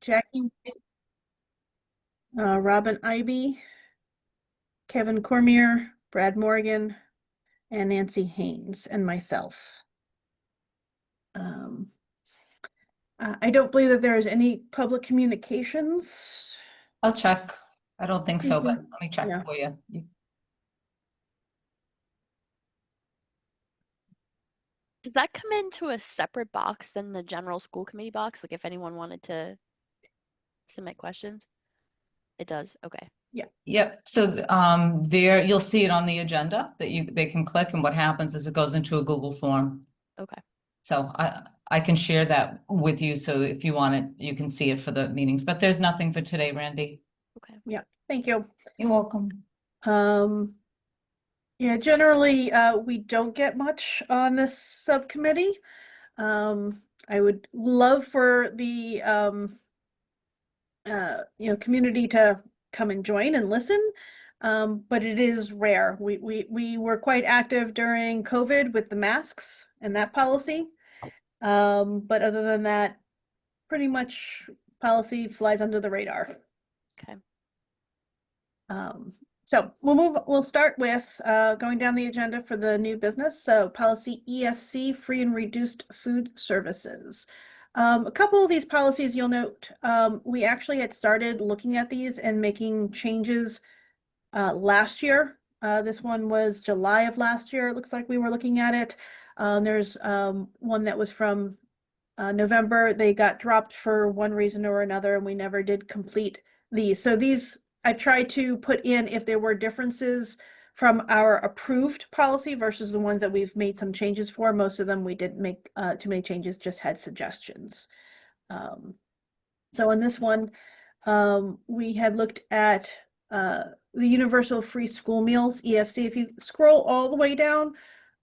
Jackie, Robin Ivy, Kevin Cormier, Brad Morgan, and Nancy Haynes, and myself. Um, I don't believe that there is any public communications. I'll check. I don't think so, but Mhm. let me check Yeah. for you. Does that come into a separate box than the general school committee box? Like if anyone wanted to submit questions? It does. Okay. Yep. So there you'll see it on the agenda that they can click, and what happens is it goes into a Google form. Okay. So I can share that with you. So if you want it, you can see it for the meetings. But there's nothing for today, Randy. Okay. Yeah. Thank you. You're welcome. Yeah, generally, we don't get much on this subcommittee. I would love for the community to come and join and listen. But it is rare. We were quite active during COVID with the masks and that policy. But other than that, pretty much policy flies under the radar. Okay. So we'll start with going down the agenda for the new business. So policy EFC, free and reduced food services. A couple of these policies you'll note, we actually had started looking at these and making changes last year. This one was July of last year. It looks like we were looking at it. There's one that was from November. They got dropped for one reason or another, and we never did complete these. So these I tried to put in if there were differences from our approved policy versus the ones that we've made some changes for. Most of them we didn't make too many changes, just had suggestions. So in this one, we had looked at the universal free school meals, EFC. If you scroll all the way down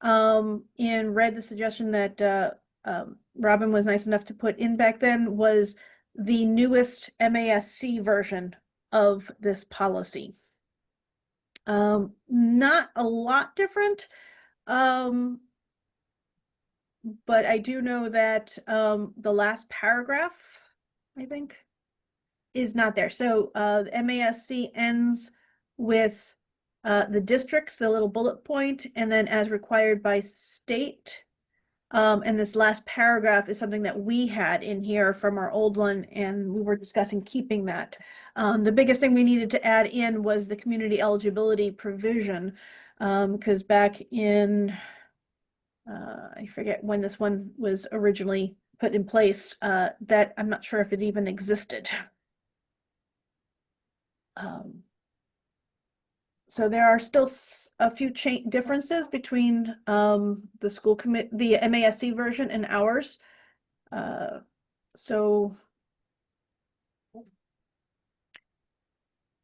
and read the suggestion that Robin was nice enough to put in back then, was the newest MASC version of this policy. Not a lot different, but I do know that the last paragraph, I think, is not there. So the MASC ends with the districts, the little bullet point, and then as required by state. And this last paragraph is something that we had in here from our old one, and we were discussing keeping that. The biggest thing we needed to add in was the community eligibility provision, because back in, I forget when this one was originally put in place, that I'm not sure if it even existed. So there are still a few differences between the school commit the MASC version and ours. So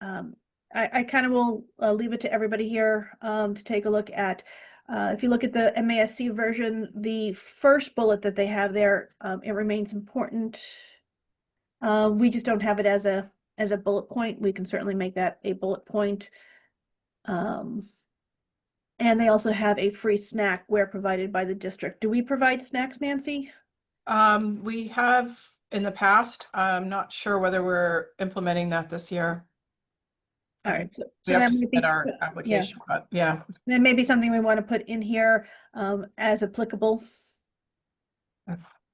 I kind of will leave it to everybody here to take a look at. If you look at the MASC version, the first bullet that they have there, it remains important. We just don't have it as a bullet point. We can certainly make that a bullet point. And they also have a free snack where provided by the district. Do we provide snacks, Nancy? We have in the past. I'm not sure whether we're implementing that this year. All right, so We have that to might submit be, our application, but yeah. that may be something we want to put in here as applicable.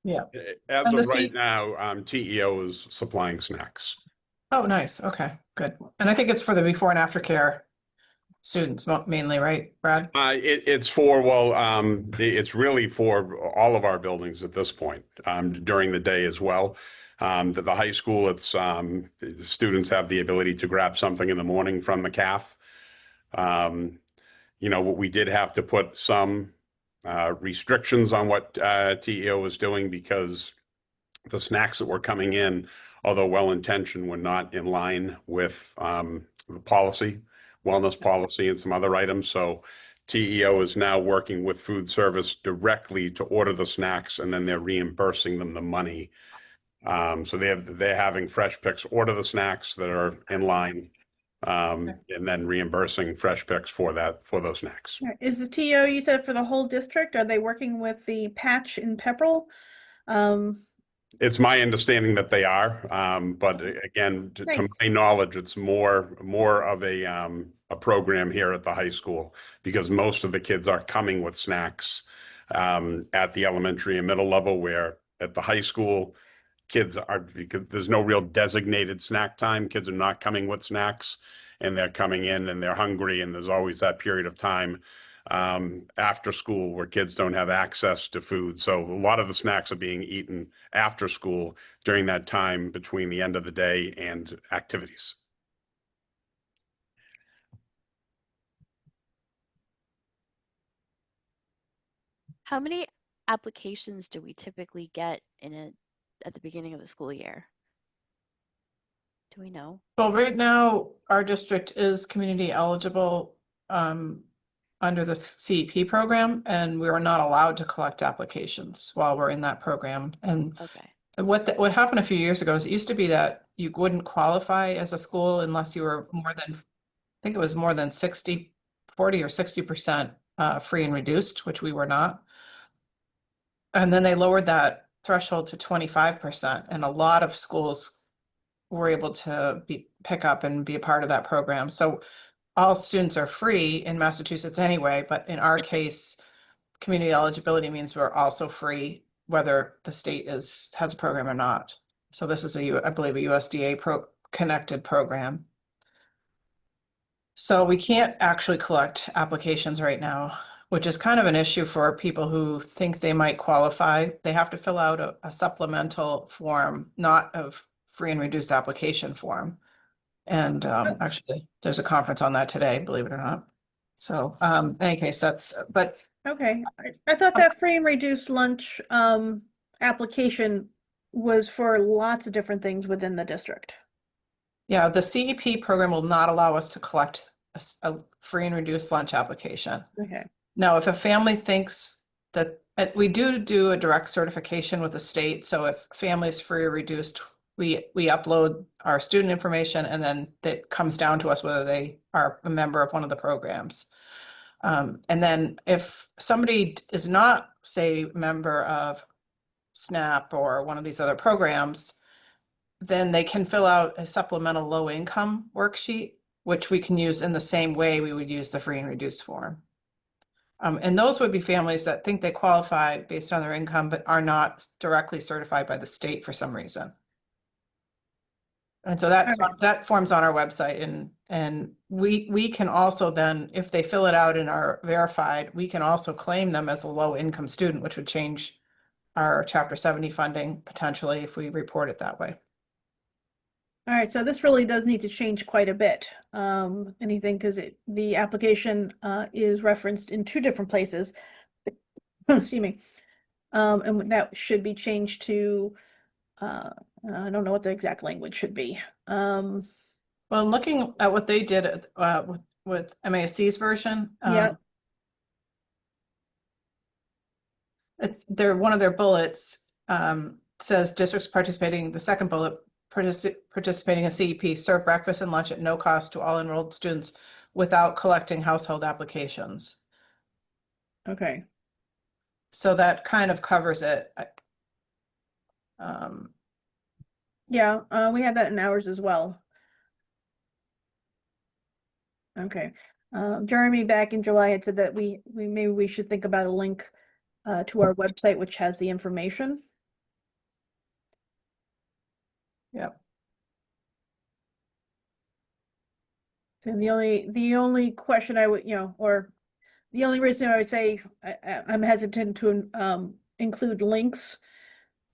Yeah. As And of the right seat- now, TEO is supplying snacks. Oh, nice. Okay, good. And I think it's for the before and after care students mainly, right, Brad? It's for, well, it's really for all of our buildings at this point, during the day as well. The high school, it's the students have the ability to grab something in the morning from the CAF. We did have to put some restrictions on what TEO was doing because the snacks that were coming in, although well-intentioned, were not in line with the policy, wellness policy, and some other items. So TEO is now working with food service directly to order the snacks, and then they're reimbursing them the money. So they're having Fresh Picks order the snacks that are in line, and then reimbursing Fresh Picks for those snacks. Is the TO you said for the whole district? Are they working with the patch in Pepperell? It's my understanding that they are, but again, to Nice. my knowledge, it's more of a program here at the high school because most of the kids are coming with snacks at the elementary and middle level, where at the high school, kids are because there's no real designated snack time. Kids are not coming with snacks, and they're coming in and they're hungry, and there's always that period of time after school where kids don't have access to food. So a lot of the snacks are being eaten after school during that time between the end of the day and activities. How many applications do we typically get at the beginning of the school year? Do we know? Well, right now, our district is community eligible under the CEP program, and we are not allowed to collect applications while we're in that program. And Okay. what happened a few years ago is it used to be that you wouldn't qualify as a school unless you were more than, I think it was more than 40 or 60% free and reduced, which we were not. And then they lowered that threshold to 25%, and a lot of schools were able to pick up and be a part of that program. So all students are free in Massachusetts anyway, but in our case, community eligibility means we're also free whether the state has a program or not. So this is I believe a USDA connected program. So we can't actually collect applications right now, which is kind of an issue for people who think they might qualify. They have to fill out a supplemental form, not a free and reduced application form. And actually, there's a conference on that today, believe it or not. So in any case, but Okay, I thought that free and reduced lunch application was for lots of different things within the district. yeah, the CEP program will not allow us to collect a free and reduced lunch application. Okay. Now, if a family thinks that we do a direct certification with the state, so if family is free or reduced, we upload our student information, and then it comes down to us whether they are a member of one of the programs. And then if somebody is not, say, a member of SNAP or one of these other programs, then they can fill out a supplemental low income worksheet, which we can use in the same way we would use the free and reduced form. And those would be families that think they qualify based on their income, but are not directly certified by the state for some reason. And so that form's on our website, and we can also then, if they fill it out and are verified, we can also claim them as a low income student, which would change our Chapter 70 funding potentially if we report it that way. All right, so this really does need to change quite a bit. Anything, because the application is referenced in 2 different places. Excuse me. And that should be changed to I don't know what the exact language should be. Well, looking at what they did with MASC's version, Yeah. one of their bullets says districts participating, the second bullet, participating in CEP serve breakfast and lunch at no cost to all enrolled students without collecting household applications. Okay. So that kind of covers it. Yeah, we had that in ours as well. Okay. Jeremy back in July had said that maybe we should think about a link to our website, which has the information. Yeah. And the only question I would, or the only reason I would say I'm hesitant to include links,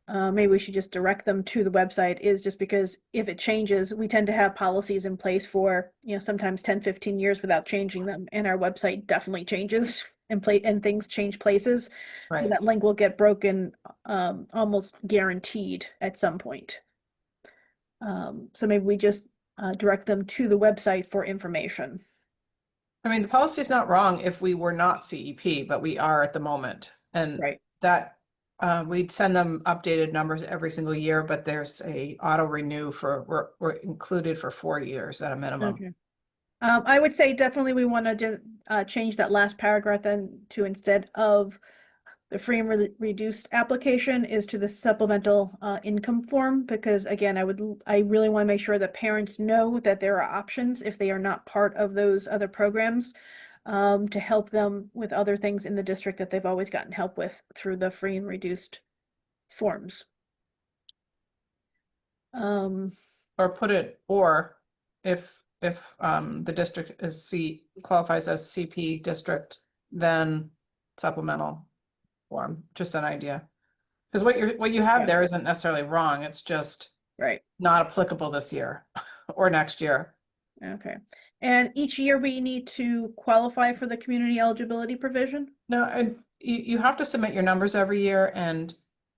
maybe we should just direct them to the website, is just because if it changes, we tend to have policies in place for, sometimes 10, 15 years without changing them. And our website definitely changes and things change places. So Right. that link will get broken almost guaranteed at some point. So maybe we just direct them to the website for information. I mean, the policy is not wrong if we were not CEP, but we are at the moment. And Right. that we'd send them updated numbers every single year, but there's a auto renew we're included for 4 years at a minimum. Okay. I would say definitely we want to just change that last paragraph then to, instead of The free and reduced application is to the supplemental income form because again, I really want to make sure that parents know that there are options if they are not part of those other programs to help them with other things in the district that they've always gotten help with through the free and reduced forms. Or if the district qualifies as CP district, then supplemental form, just an idea. Because what you have Yeah. there isn't necessarily wrong, it's just Right. not applicable this year or next year. Okay. And each year we need to qualify for the community eligibility provision? No, and you have to submit your numbers every year and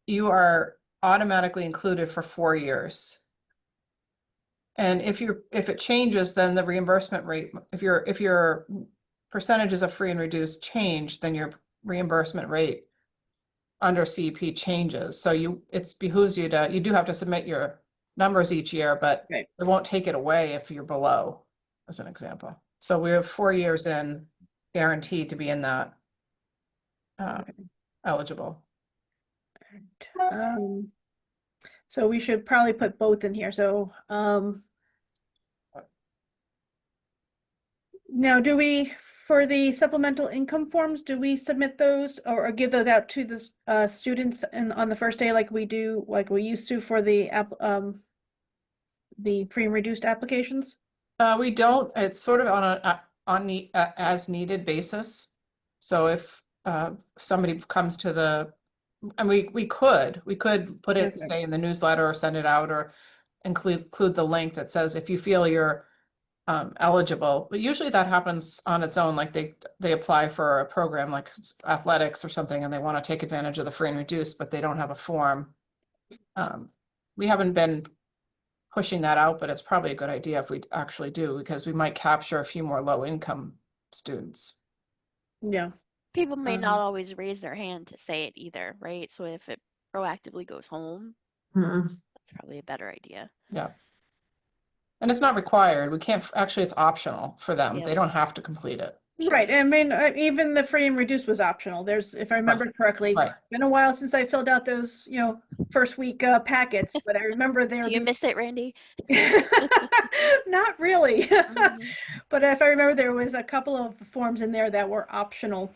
you are automatically included for 4 years. And if it changes, then the reimbursement rate, if your percentages of free and reduced change, then your reimbursement rate under CEP changes. So it behooves you do have to submit your numbers each year, but Right. it won't take it away if you're below, as an example. So we have 4 years in guaranteed to be in that eligible. So we should probably put both in here. So now do we, for the supplemental income forms, do we submit those or give those out to the students on the first day like we used to for the free and reduced applications? We don't, it's sort of on the as needed basis. So if somebody comes to and we could put it, Okay. say, in the newsletter or send it out or include the link that says if you feel you're eligible, but usually that happens on its own, like they apply for a program like athletics or something and they want to take advantage of the free and reduced, but they don't have a form. We haven't been pushing that out, but it's probably a good idea if we actually do, because we might capture a few more low income students. Yeah. People may not always raise their hand to say it either, right? So if it proactively goes home, that's probably a better idea. Yeah. And it's not required. We can't, actually, it's optional for them. Yeah. They don't have to complete it. Right. I mean, even the free and reduced was optional. If I remember correctly, Right. been a while since I filled out those, first week packets, but I remember there. Do you miss it, Randy? Not really. Mhm. But if I remember, there was a couple of forms in there that were optional.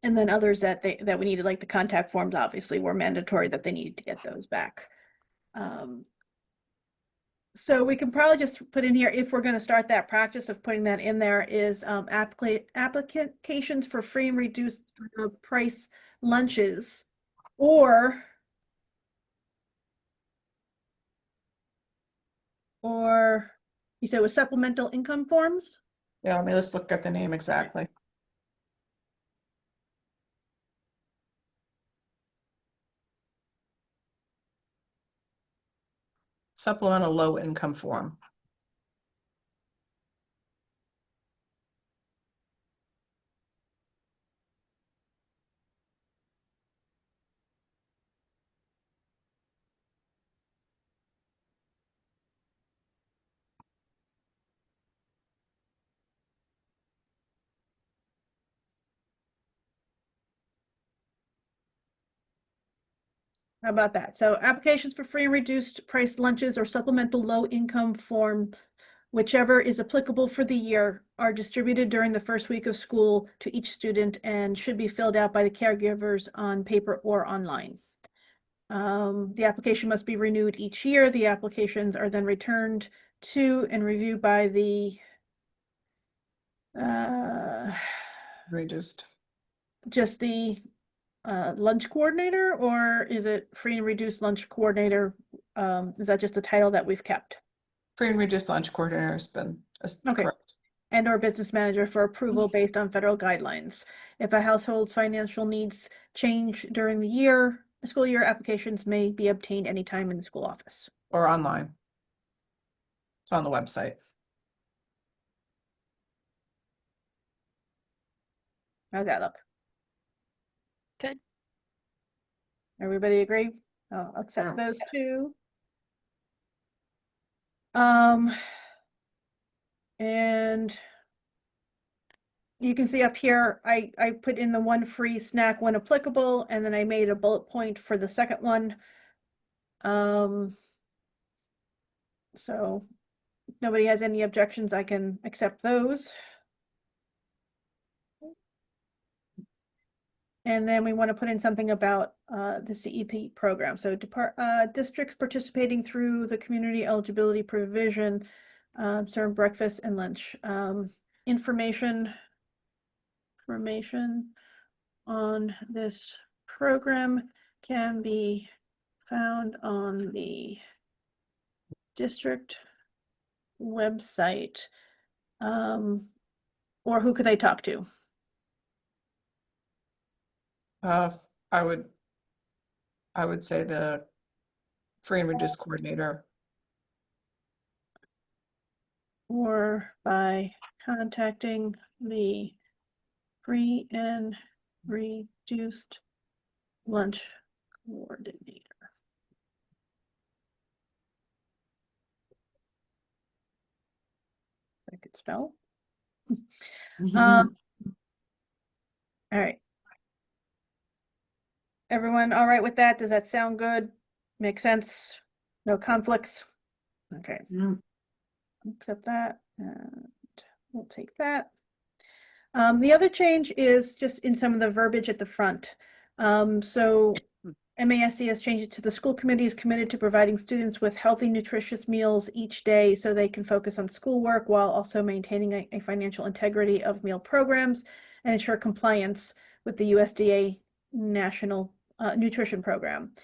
And then others that we needed, like the contact forms, obviously were mandatory that they needed to get those back. So we can probably just put in here, if we're going to start that practice of putting that in there, is applications for free and reduced price lunches, or you said with supplemental income forms? Yeah, let me just look at the name exactly. Supplemental low income form. How about that? So applications for free and reduced price lunches or supplemental low income form, whichever is applicable for the year, are distributed during the first week of school to each student and should be filled out by the caregivers on paper or online. The application must be renewed each year. The applications are then returned to and reviewed by the Reduced. just the lunch coordinator, or is it free and reduced lunch coordinator? Is that just the title that we've kept? Free and reduced lunch coordinator has been Okay. correct. And/or business manager for approval based on federal guidelines. If a household's financial needs change during the school year, applications may be obtained anytime in the school office. Or online. It's on the website. How's that look? Good. Everybody agree? I'll accept those two. And you can see up here, I put in the one free snack when applicable, and then I made a bullet point for the second one. So if nobody has any objections, I can accept those. And then we want to put in something about the CEP program. So districts participating through the community eligibility provision serve breakfast and lunch. Information on this program can be found on the district website. Or who could they talk to? I would say the free and reduced coordinator. Or by contacting the free and reduced lunch coordinator. I could spell. Mhm. All right. Everyone all right with that? Does that sound good? Make sense? No conflicts? Okay, Yeah. accept that, and we'll take that. The other change is just in some of the verbiage at the front. So MASC has changed it to the school committee is committed to providing students with healthy, nutritious meals each day so they can focus on schoolwork while also maintaining a financial integrity of meal programs and ensure compliance with the USDA National Nutrition Program.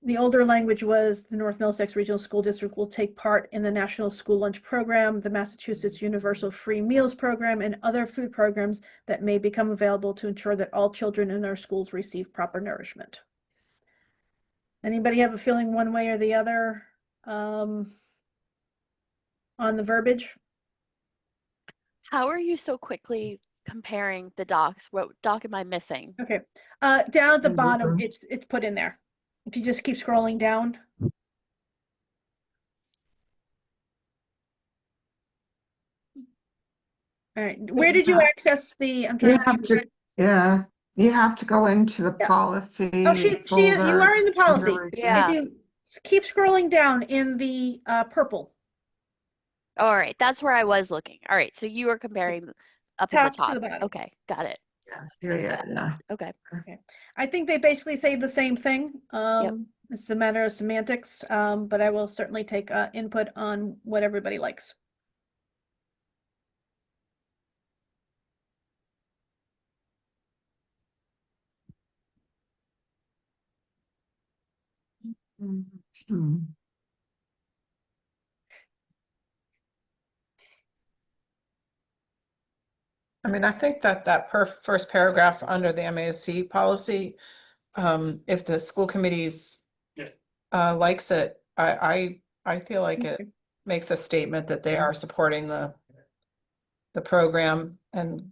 The older language was the North Middlesex Regional School District will take part in the National School Lunch Program, the Massachusetts Universal Free Meals Program, and other food programs that may become available to ensure that all children in our schools receive proper nourishment. Anybody have a feeling one way or the other on the verbiage? How are you so quickly comparing the docs? What doc am I missing? Okay, down at the Mhm. bottom, it's put in there. If you just keep scrolling down. All right, where did you Yeah. access the, I'm You trying have to, yeah, you have to go into the Yeah. policy Oh, you folder. are in the policy. under- If Yeah. you keep scrolling down in the purple, All right, that's where I was looking. All right, so you are comparing up at the top to the top. bottom. Okay, got it. Yeah. Okay. I think they basically say the same thing. It's a matter of semantics, but I will certainly take input on what everybody likes. Mhm. I mean, I think that first paragraph under the MASC policy, if the school committees likes it, I feel like it makes a statement that they are supporting the program and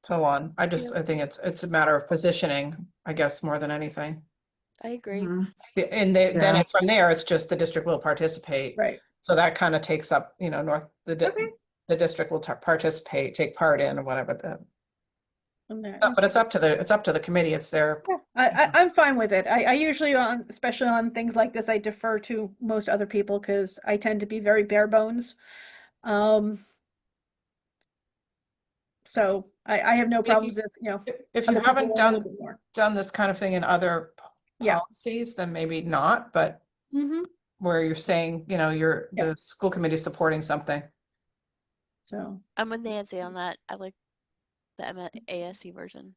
so on. I think it's a matter of positioning, I guess, more than anything. I agree. Mhm. And then from there, it's just the district will participate. Right. So that kind of takes up, Okay. the district will participate, take part in or whatever But but it's up to the committee. It's their, I'm fine with it. I usually especially on things like this, I defer to most other people because I tend to be very bare bones. So I have no problems if, if you other people haven't want a little bit more. done this kind of thing in other Yeah. policies, then maybe not, but Mm-hmm. where you're saying, Yeah. the school committee supporting something. So, I'm with Nancy on that. I like the MASC version.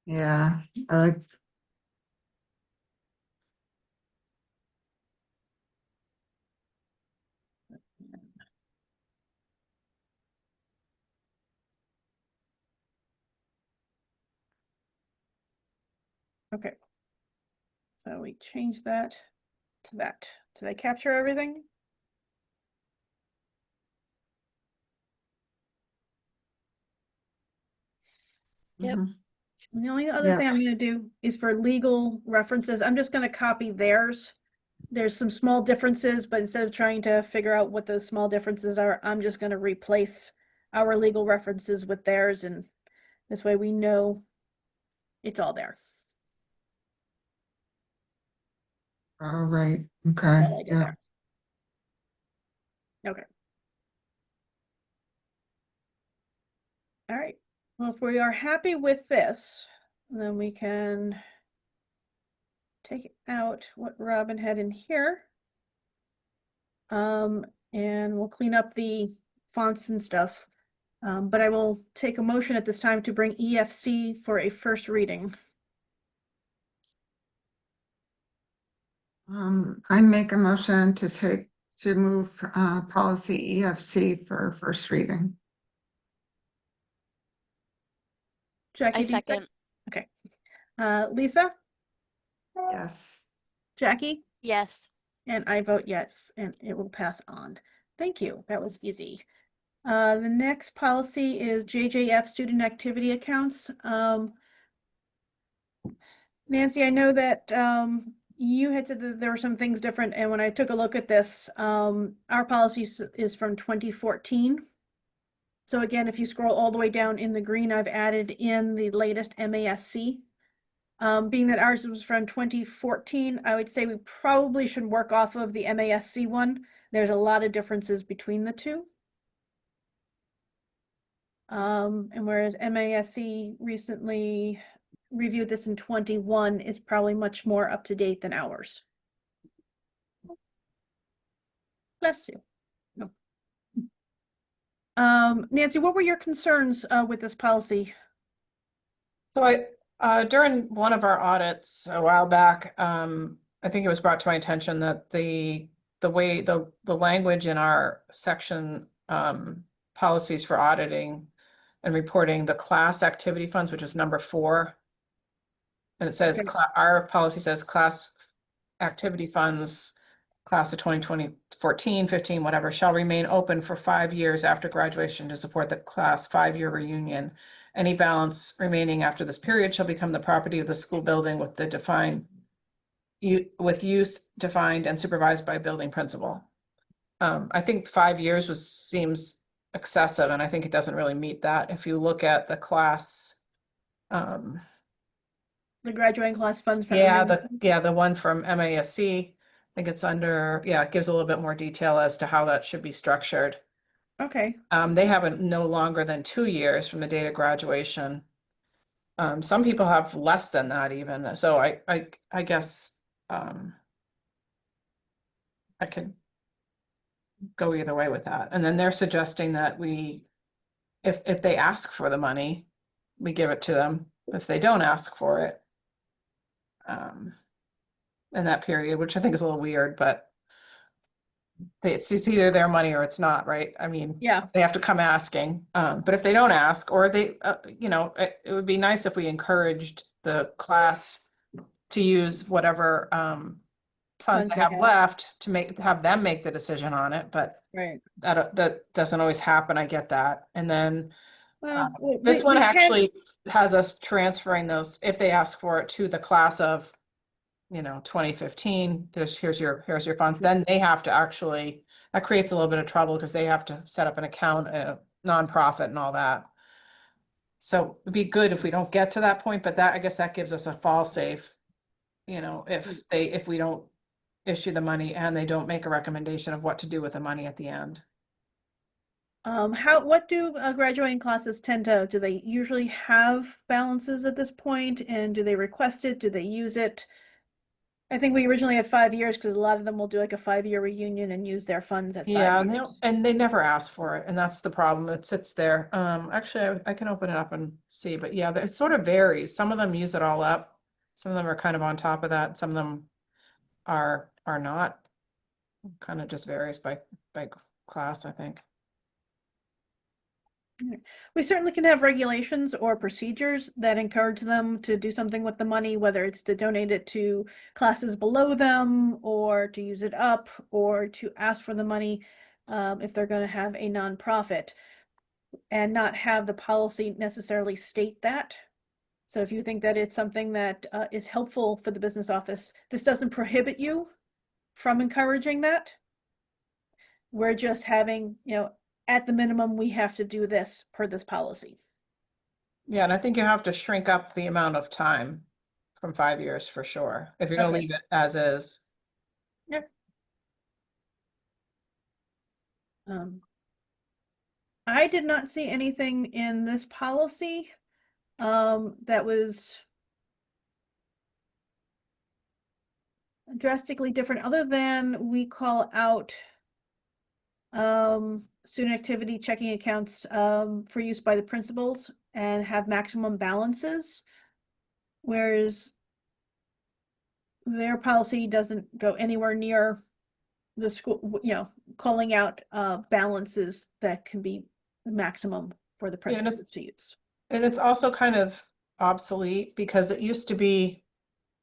Yeah, I like, okay. So we change that to that. Did I capture everything? Yep. mhm. And the only other Yeah. thing I'm going to do is for legal references, I'm just going to copy theirs there's some small differences, but instead of trying to figure out what those small differences are, I'm just going to replace our legal references with theirs, and this way we know it's all there. All right, That's okay, all I did yeah. there. Okay. All right. Well, if we are happy with this, then we can take out what Robin had in here. And we'll clean up the fonts and stuff. But I will take a motion at this time to bring EFC for a first reading. I make a motion to move policy EFC for first reading. Jackie, I do you second. Okay. Lisa, Yes. Jackie, Yes. and I vote yes, and it will pass on. Thank you. That was easy. The next policy is JJF student activity accounts. Nancy, I know that you had said that there were some things different, and when I took a look at this, our policy is from 2014. So again, if you scroll all the way down in the green, I've added in the latest MASC. Being that ours was from 2014, I would say we probably should work off of the MASC one. There's a lot of differences between the two. And whereas MASC recently reviewed this in 21, it's probably much more up to date than ours. Bless you. No. Nancy, what were your concerns with this policy? So during one of our audits a while back, I think it was brought to my attention that the way the language in our section policies for auditing and reporting the class activity funds, which is number 4, and it says Okay. our policy says class activity funds, class of 2020, 14, 15, whatever, shall remain open for 5 years after graduation to support the class 5-year reunion. Any balance remaining after this period shall become the property of the school building with use defined and supervised by a building principal. I think 5 years seems excessive, and I think it doesn't really meet that. If you look at the class, The graduating class funds. the one from MASC, I think it's under, it gives a little bit more detail as to how that should be structured. Okay. They have it no longer than 2 years from the date of graduation. Some people have less than that even. So I guess I could go either way with that. And then they're suggesting that if they ask for the money, we give it to them. If they don't ask for it, in that period, which I think is a little weird, but it's either their money or it's not, right? I mean, Yeah. they have to come asking. But if they don't ask, or they, it would be nice if we encouraged the class to use whatever funds they they have have. left to have them make the decision on it. But Right. that doesn't always happen. I get that. And then Well, this one we can- actually has us transferring those, if they ask for it, to the class of 2015, here's your funds. Then they have to actually, that creates a little bit of trouble because they have to set up an account, a nonprofit and all that. So it'd be good if we don't get to that point, but I guess that gives us a fall safe. If we don't issue the money and they don't make a recommendation of what to do with the money at the end. what do graduating classes tend to, do they usually have balances at this point, and do they request it? Do they use it? I think we originally had 5 years because a lot of them will do like a 5-year reunion and use their funds at 5 Yeah, years. and they never ask for it, and that's the problem. It sits there. Actually, I can open it up and see, but yeah, it sort of varies. Some of them use it all up. Some of them are kind of on top of that. Some of them are not. Kind of just varies by class, I think. We certainly can have regulations or procedures that encourage them to do something with the money, whether it's to donate it to classes below them, or to use it up, or to ask for the money if they're going to have a nonprofit, and not have the policy necessarily state that. So if you think that it's something that is helpful for the business office, this doesn't prohibit you from encouraging that. We're just having, at the minimum, we have to do this per this policy. Yeah, and I think you have to shrink up the amount of time from 5 years for sure, if you're gonna Okay. leave it as is. Yep. I did not see anything in this policy that was drastically different, other than we call out student activity checking accounts for use by the principals and have maximum balances, whereas their policy doesn't go anywhere near the school, calling out balances that can be maximum for the Yeah, and principals to use. And it's also kind of obsolete because it used to be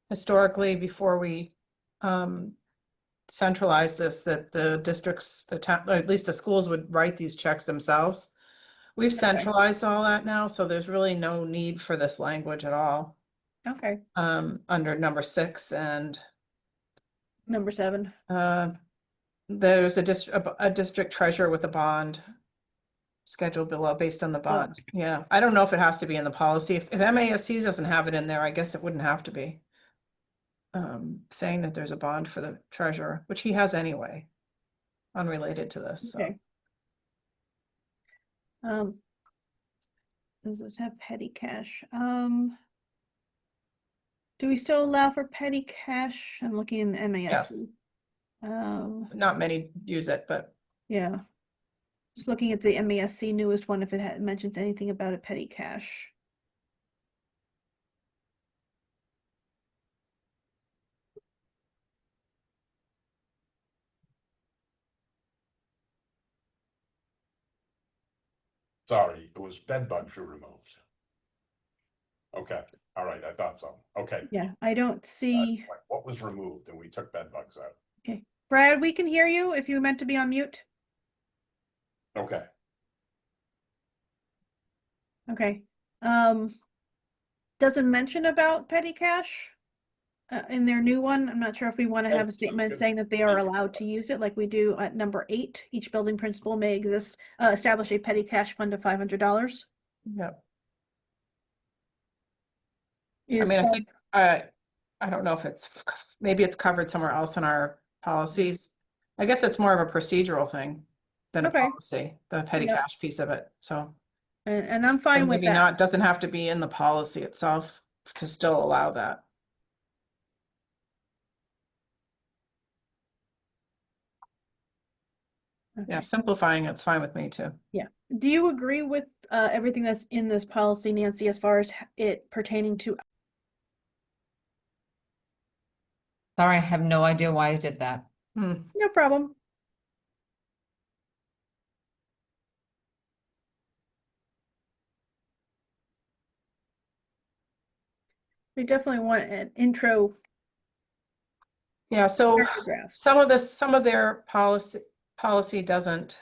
historically before we centralized this, that the districts, the town, or at least the schools would write these checks themselves. We've centralized all that now, so there's really no need for this language at all. Okay, Under number 6 and number 7. there's a district treasurer with a bond scheduled below based on the bond. Yeah, I don't know if it has to be in the policy. If MASC doesn't have it in there, I guess it wouldn't have to be. Saying that there's a bond for the treasurer, which he has anyway, unrelated to this, so. Okay. Does this have petty cash? Do we still allow for petty cash? I'm looking in the MASC. Yes. Not many use it, but yeah. Just looking at the MASC newest one, if it mentions anything about a petty cash. Sorry, it was bed bugs you removed. Okay, all right, I thought so. Okay. Yeah, I don't see. What was removed and we took bed bugs out? Okay, Brad, we can hear you if you meant to be on mute. Okay. Okay. Doesn't mention about petty cash in their new one. I'm not sure if we want to Oh, have a sounds statement good. saying that they are Thank you. allowed to use it like we do at number 8. Each building principal may establish a petty cash fund of $500. yeah. I Is mean, I that- think, I don't know if maybe it's covered somewhere else in our policies. I guess it's more of a procedural thing than a Okay. policy, the petty Yep. cash piece of it, so. and I'm fine with Maybe that. not, doesn't have to be in the policy itself to still allow that. Yeah, Okay. simplifying it's fine with me too. Yeah. Do you agree with everything that's in this policy, Nancy, as far as it pertaining to? Sorry, I have no idea why I did that. Hmm. No problem. We definitely want an intro Yeah, so paragraph. some of their policy doesn't.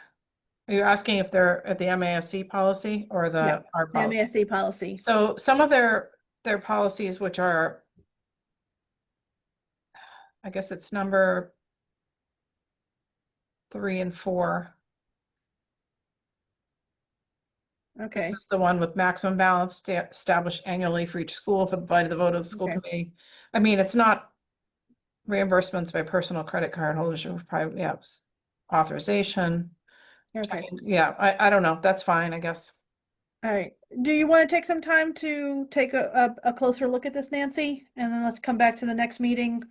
Are you asking if they're at the MASC policy or Yeah, our The policy? MASC policy. So some of their policies, which are, I guess it's number 3 and 4. Okay. This is the one with maximum balance established annually for each school for by the vote of the school Okay. committee. I mean, it's not reimbursements by personal credit card holders or private, authorization. Okay. Yeah, I don't know. That's fine, I guess. All right. Do you want to take some time to take a closer look at this, Nancy? And then let's come back to the next meeting.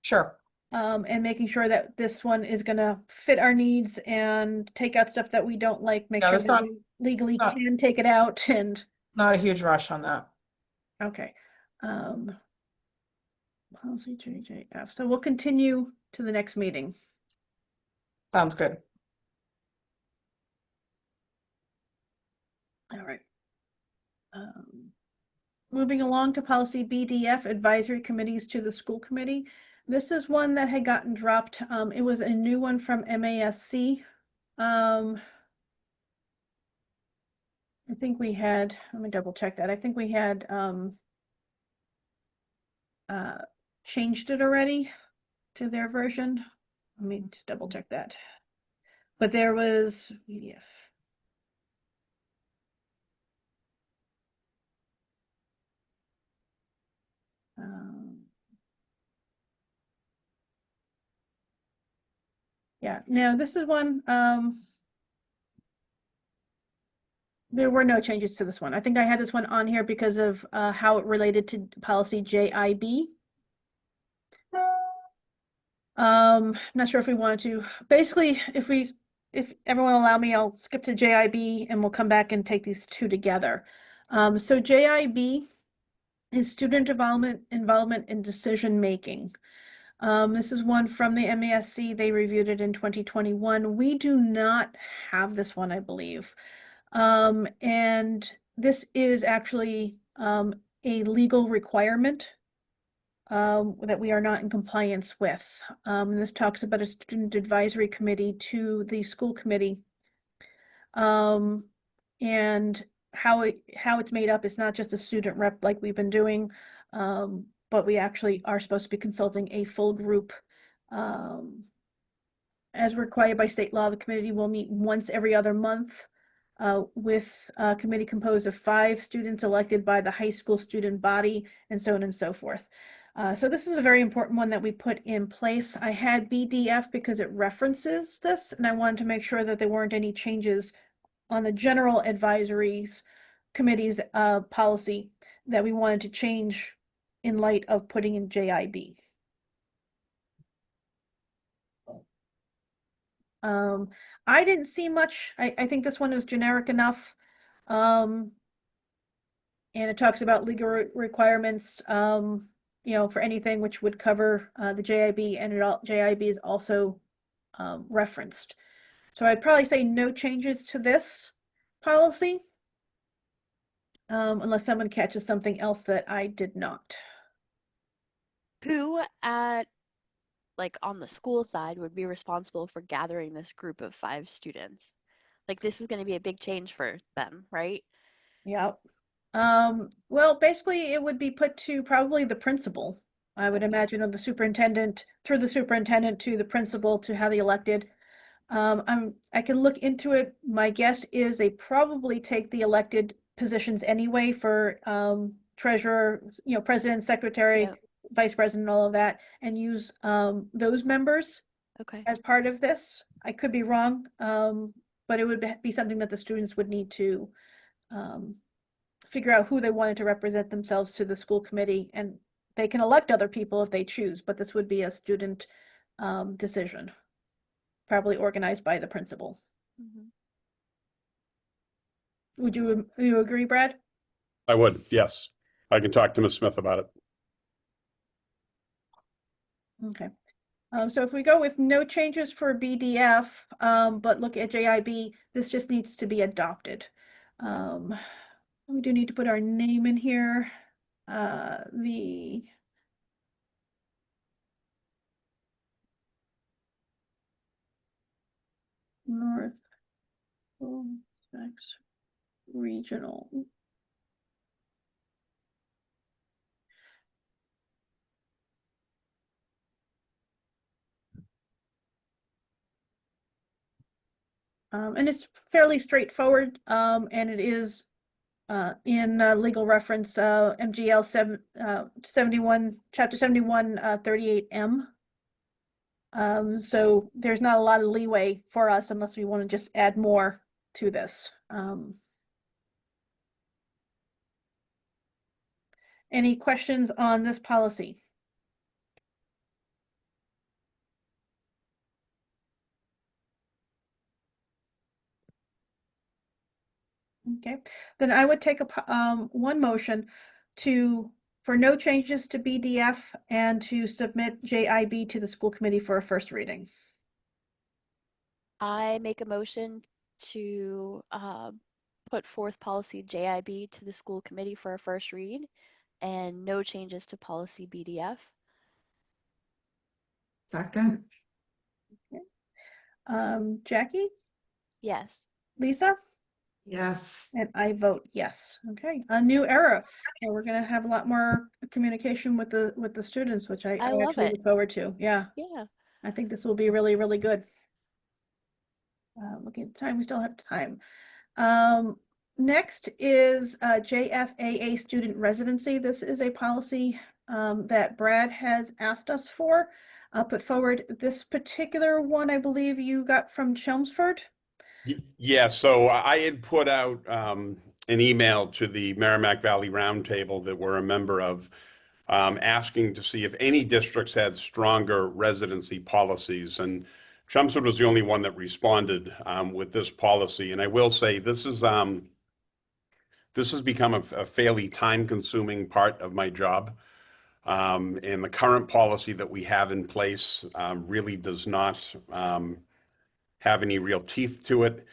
Sure. And making sure that this one is gonna fit our needs and take out stuff that we don't like, make Yeah, sure that's that not- we legally not- can take it out and, Not a huge rush on that. okay. Policy JJF. So we'll continue to the next meeting. Sounds good. All right. Moving along to policy BDF, advisory committees to the school committee. This is one that had gotten dropped. It was a new one from MASC. I think we had, let me double check that. I think we had changed it already. to their version. Let me just double check that. But there was PDF. Yeah, no, this is one, there were no changes to this one. I think I had this one on here because of how it related to policy JIB. Not sure if we wanted to. Basically, if everyone will allow me, I'll skip to JIB and we'll come back and take these two together. So JIB is student involvement in decision making. This is one from the MASC. They reviewed it in 2021. We do not have this one, I believe. And this is actually a legal requirement that we are not in compliance with. And this talks about a student advisory committee to the school committee. And how it's made up is not just a student rep like we've been doing, but we actually are supposed to be consulting a full group. As required by state law, the committee will meet once every other month with a committee composed of 5 students elected by the high school student body, and so on and so forth. So this is a very important one that we put in place. I had BDF because it references this, and I wanted to make sure that there weren't any changes on the general advisories committee's policy that we wanted to change in light of putting in JIB. I didn't see much. I think this one is generic enough. And it talks about legal requirements, you know, for anything which would cover the JIB, and JIB is also referenced. So I'd probably say no changes to this policy, unless someone catches something else that I did not. Who at like on the school side would be responsible for gathering this group of 5 students? Like this is going to be a big change for them, right? Yep. Well, basically it would be put to probably the principal. I would Okay. imagine, of the superintendent, through the superintendent to the principal to have the elected. I can look into it. My guess is they probably take the elected positions anyway for treasurer, you know, president, secretary, Yep. vice president, all of that, and use those members Okay. as part of this. I could be wrong, but it would be something that the students would need to figure out who they wanted to represent themselves to the school committee, and they can elect other people if they choose, but this would be a student decision, probably organized by the principal. Mhm. Would you agree, Brad? I would, yes. I can talk to Ms. Smith about it. Okay. So if we go with no changes for BDF, but look at JIB, this just needs to be adopted. We do need to put our name in here. The North Middlesex Regional. And it's fairly straightforward, and it is in legal reference MGL 71, Chapter 71, 38M. So there's not a lot of leeway for us unless we want to just add more to this. Any questions on this policy? Okay, then I would take one motion for no changes to BDF and to submit JIB to the school committee for a first reading. I make a motion to put forth policy JIB to the school committee for a first read and no changes to policy BDF. Second, Jackie, Yes. Lisa, Yes. And I vote yes. Okay, a new era. We're gonna have a lot more communication with the students, which I I love actually it. look forward to. Yeah, Yeah. I think this will be really, really good. Looking at the time, we still have time. Next is JFAA student residency. This is a policy that Brad has asked us for. I'll put forward this particular one, I believe you got from Chelmsford. Yeah, so I had put out an email to the Merrimack Valley Roundtable that we're a member of, asking to see if any districts had stronger residency policies. And Chelmsford was the only one that responded with this policy. And I will say this has become a fairly time-consuming part of my job. And the current policy that we have in place really does not have any real teeth to it.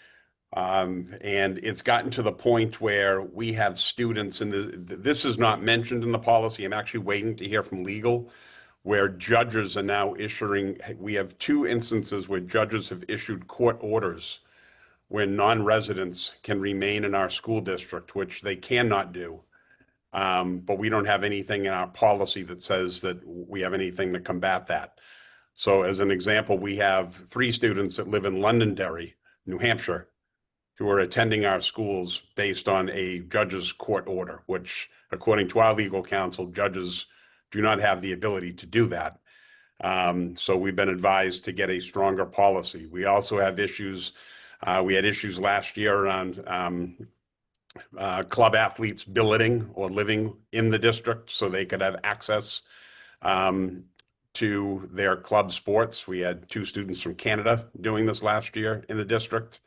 And it's gotten to the point where we have students, and this is not mentioned in the policy. I'm actually waiting to hear from legal, where judges are now issuing. We have two instances where judges have issued court orders where non-residents can remain in our school district, which they cannot do. But we don't have anything in our policy that says that we have anything to combat that. So as an example, we have 3 students that live in Londonderry, New Hampshire, who are attending our schools based on a judge's court order, which according to our legal counsel, judges do not have the ability to do that. So we've been advised to get a stronger policy. We also have issues. We had issues last year around club athletes billeting or living in the district so they could have access to their club sports. We had 2 students from Canada doing this last year in the district.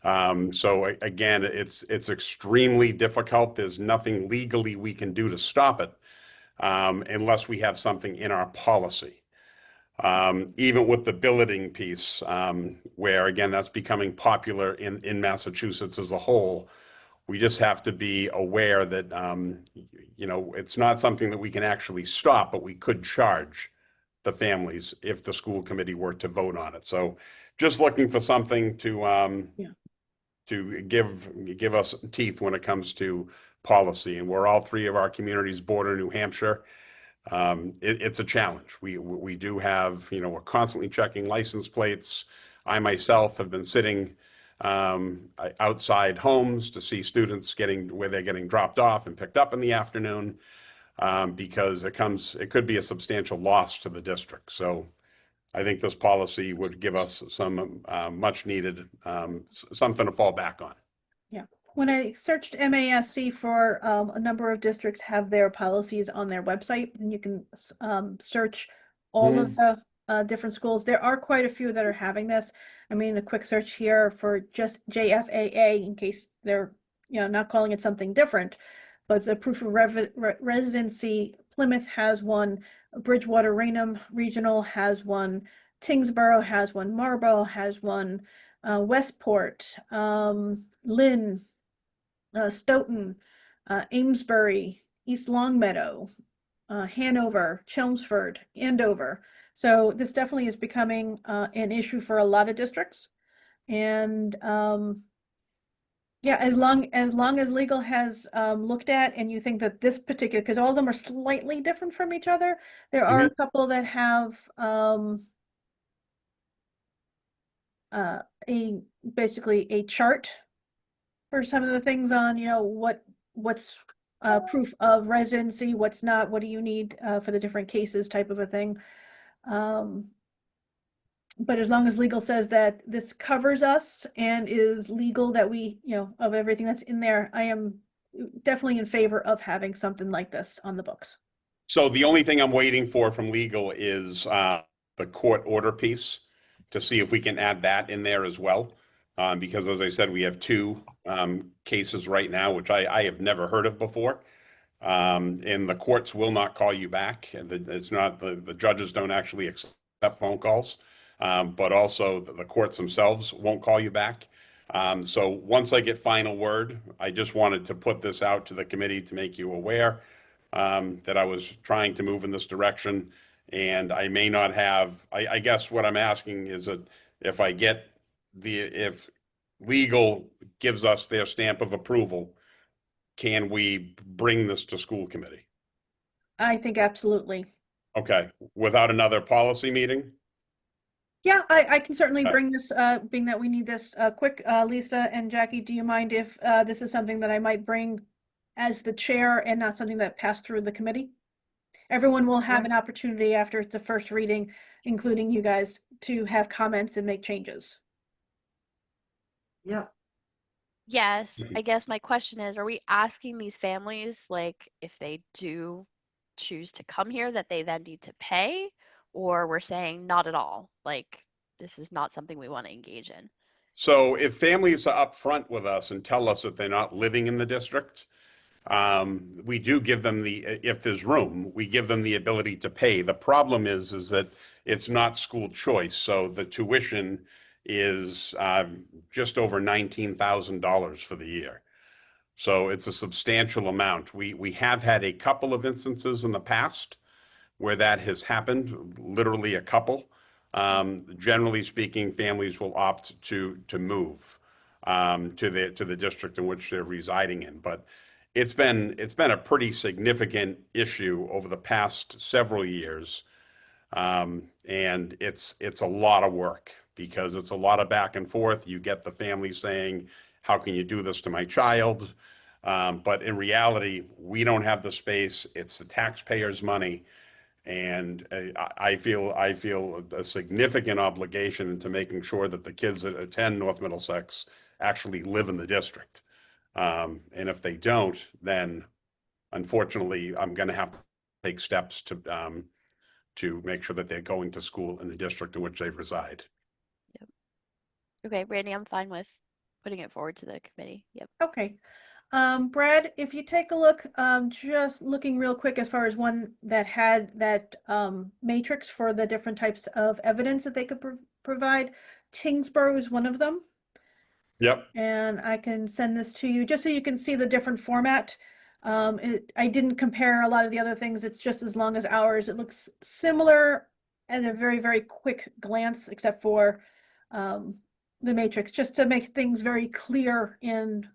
So again, it's extremely difficult. There's nothing legally we can do to stop it unless we have something in our policy. Even with the billeting piece, where again, that's becoming popular in Massachusetts as a whole, we just have to be aware that, it's not something that we can actually stop, but we could charge the families if the school committee were to vote on it. So just looking for something to give us teeth when it comes to policy. And where all 3 of our communities border New Hampshire, it's a challenge. We do have, we're constantly checking license plates. I myself have been sitting outside homes to see students where they're getting dropped off and picked up in the afternoon, because it could be a substantial loss to the district. So I think this policy would give us some much needed something to fall back on. Yeah. When I searched MASC for a number of districts have their policies on their website, and you can search all of the different schools. There are quite a few that are having this. I mean, a quick search here for just JFAA in case they're not calling it something different. But the proof of residency, Plymouth has one, Bridgewater Raynham Regional has one, Tingsboro has one, Marlborough has one, Westport, Lynn, Stoughton, Amesbury, East Longmeadow, Hanover, Chelmsford, Andover. So this definitely is becoming an issue for a lot of districts. And yeah, as long as legal has looked at, and you think that this particular, because all of them are slightly different from each other, there are a couple that have basically a chart for some of the things on, what's proof of residency, what's not, what do you need for the different cases type of a thing. But as long as legal says that this covers us and is legal, that we, of everything that's in there, I am definitely in favor of having something like this on the books. So the only thing I'm waiting for from legal is the court order piece to see if we can add that in there as well. Because as I said, we have 2 cases right now, which I have never heard of before. And the courts will not call you back. It's not, the judges don't actually accept phone calls. But also the courts themselves won't call you back. So once I get final word, I just wanted to put this out to the committee to make you aware that I was trying to move in this direction. And I may not have, I guess what I'm asking is that if legal gives us their stamp of approval, can we bring this to school committee? I think absolutely. Okay, without another policy meeting? Yeah, I can certainly Okay. bring this, being that we need this quick. Lisa and Jackie, do you mind if this is something that I might bring as the chair and not something that passed through the committee? Everyone will have Yeah. an opportunity after it's the first reading, including you guys, to have comments and make changes. Yep. Yes, I guess my question is, are we asking these families, like, if they do choose to come here, that they then need to pay? Or we're saying not at all, like, this is not something we want to engage in? So if families are upfront with us and tell us that they're not living in the district, we do give them if there's room, we give them the ability to pay. The problem is that it's not school choice. So the tuition is just over $19,000 for the year. So it's a substantial amount. We have had a couple of instances in the past where that has happened, literally a couple. Generally speaking, families will opt to move to the district in which they're residing in. But it's been a pretty significant issue over the past several years, and it's a lot of work because it's a lot of back and forth. You get the family saying, "How can you do this to my child?" But in reality, we don't have the space. It's the taxpayers' money. And I feel a significant obligation to making sure that the kids that attend North Middlesex actually live in the district. And if they don't, then unfortunately, I'm going to have to take steps to make sure that they're going to school in the district in which they reside. Okay, Randy, I'm fine with putting it forward to the committee. Yep. Okay. Brad, if you take a look, just looking real quick as far as one that had that matrix for the different types of evidence that they could provide, Tingsboro is one of them. Yep. And I can send this to you just so you can see the different format. I didn't compare a lot of the other things. It's just as long as ours. It looks similar at a very, very quick glance, except for the matrix, just to make things very clear in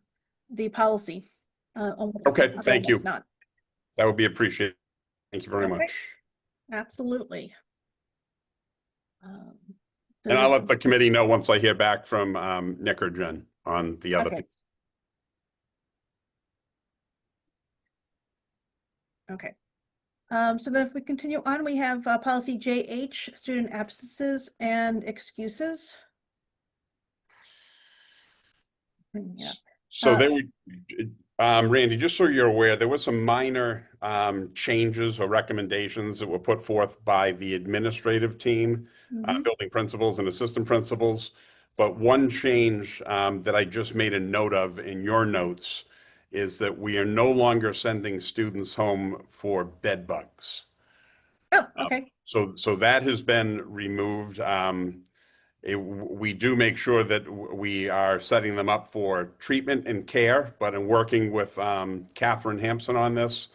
the policy. On what Okay, is thank you. not. That would be appreciated. Thank you very Okay. much. Absolutely. Um, And I'll let the committee know once I hear back from Nick or Jen on the other Okay. piece. Okay. So then if we continue on, we have policy JH, student absences and excuses. Yeah. So they would, Randy, just so you're aware, there were some minor changes or recommendations that were put forth by the administrative team, Mhm. building principals and assistant principals. But one change that I just made a note of in your notes is that we are no longer sending students home for bed bugs. Oh, okay. So that has been removed. We do make sure that we are setting them up for treatment and care, but in working with Catherine Hampson on this,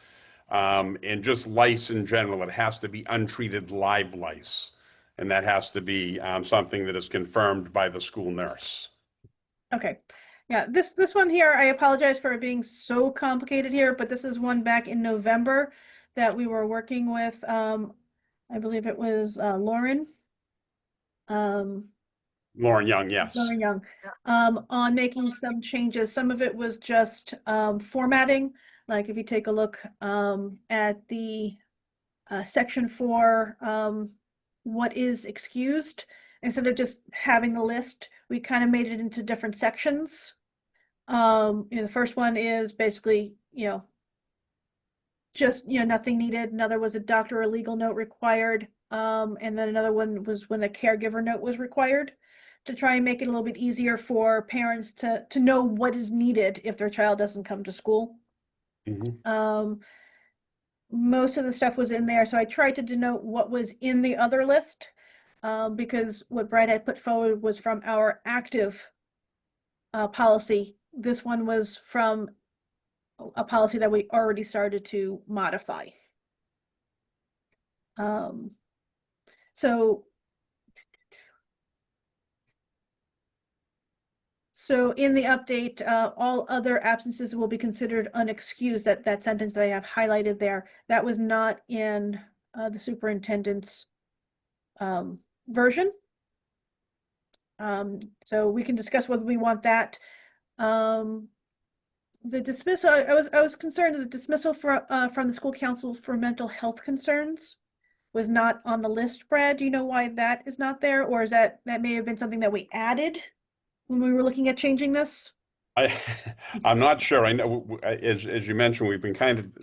and just lice in general, it has to be untreated live lice. And that has to be something that is confirmed by the school nurse. Okay. Yeah, this one here, I apologize for it being so complicated here, but this is one back in November that we were working with, I believe it was Lauren. Lauren Young, yes. Lauren Young, on making some changes. Some of it was just formatting. Like if you take a look at the section 4, what is excused, instead of just having the list, we kind of made it into different sections. The first one is basically, just, nothing needed. Another was a doctor or legal note required. And then another one was when a caregiver note was required, to try and make it a little bit easier for parents to know what is needed if their child doesn't come to school. Mhm. Most of the stuff was in there, so I tried to denote what was in the other list, because what Brad had put forward was from our active policy. This one was from a policy that we already started to modify. So So in the update, all other absences will be considered unexcused. That sentence that I have highlighted there, that was not in the superintendent's version. So we can discuss whether we want that. The dismissal, I was concerned that the dismissal from the school council for mental health concerns was not on the list. Brad, do you know why that is not there? Or is that may have been something that we added when we were looking at changing this? I, I'm not sure. I know, as you mentioned, we've been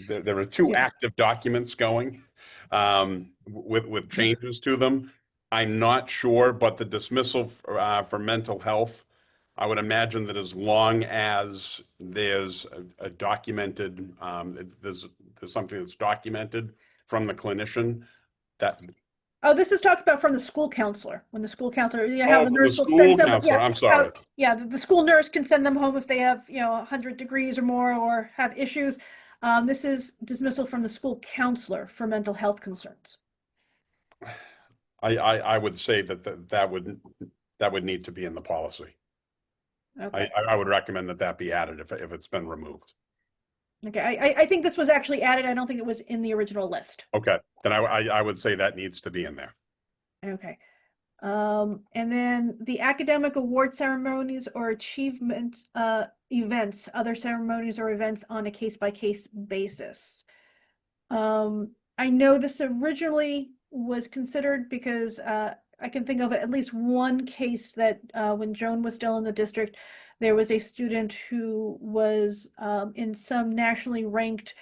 there are two Yeah. active documents going with changes to them. I'm not sure, but the dismissal for mental health, I would imagine that as long as there's a documented, there's something that's documented from the clinician that. Oh, this is talked about from the school counselor. When the school counselor, you have Oh, the from the nurse will school send them, counselor. yeah, I'm sorry. yeah, the school nurse can send them home if they have, 100 degrees or more or have issues. This is dismissal from the school counselor for mental health concerns. I would say that would need to be in the policy. Okay. I would recommend that be added if it's been removed. Okay. I think this was actually added. I don't think it was in the original list. Okay, then I would say that needs to be in there. Okay. And then the academic award ceremonies or achievement events, other ceremonies or events on a case-by-case basis. I know this originally was considered because I can think of at least one case that when Joan was still in the district, there was a student who was in some nationally ranked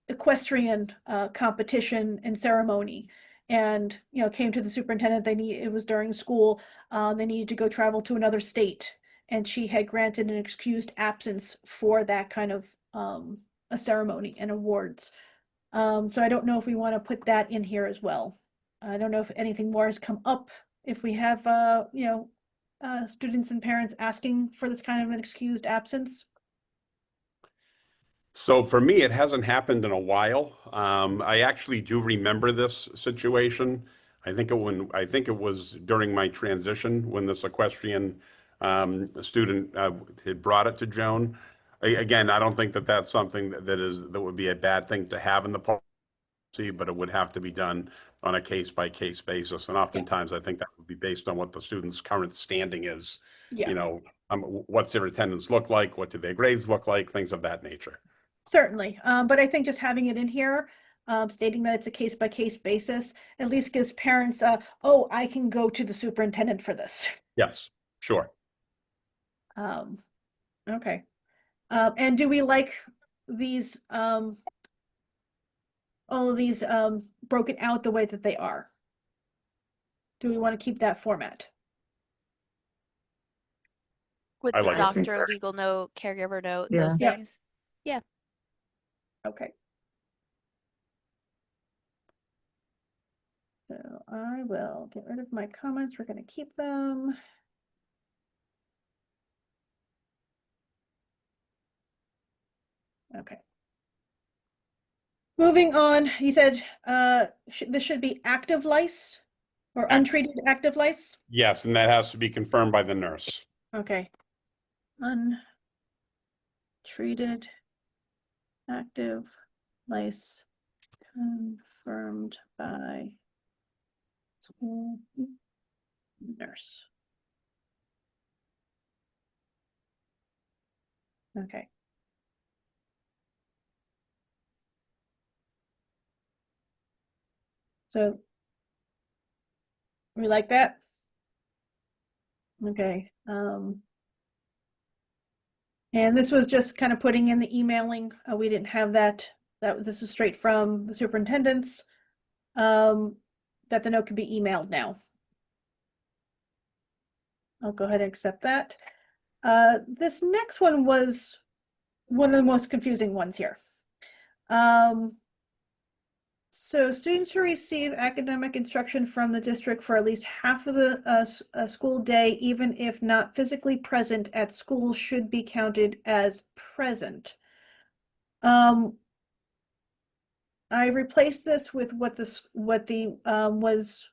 equestrian competition and ceremony, and came to the superintendent. It was during school. They needed to go travel to another state, and she had granted an excused absence for that kind of a ceremony and awards. So I don't know if we want to put that in here as well. I don't know if anything more has come up. If we have, students and parents asking for this kind of an excused absence. So for me, it hasn't happened in a while. I actually do remember this situation. I think it was during my transition when this equestrian student had brought it to Joan. Again, I don't think that's something that would be a bad thing to have in the policy, but it would have to be done on a case-by-case basis. And oftentimes, I think that would be based on what the student's current standing is. Yeah. What's their attendance look like? What do their grades look like? Things of that nature. Certainly. But I think just having it in here, stating that it's a case-by-case basis, at least gives parents, oh, I can go to the superintendent for this. Yes, sure. Okay. And do we like these, all of these broken out the way that they are? Do we want to keep that format? With I the like it. doctor, legal note, caregiver note, Yeah. those Yeah. things. Okay. So I will get rid of my comments. We're going to keep them. Okay. Moving on, you said this should be active lice or untreated active lice? Yes, and that has to be confirmed by the nurse. Okay. Untreated active lice confirmed by school nurse. Okay. So we like that? Okay. And this was just kind of putting in the emailing. We didn't have that. This is straight from the superintendent's. That the note can be emailed now. I'll go ahead and accept that. This next one was one of the most confusing ones here. So students who receive academic instruction from the district for at least half of the school day, even if not physically present at school, should be counted as present. I replaced this with what the was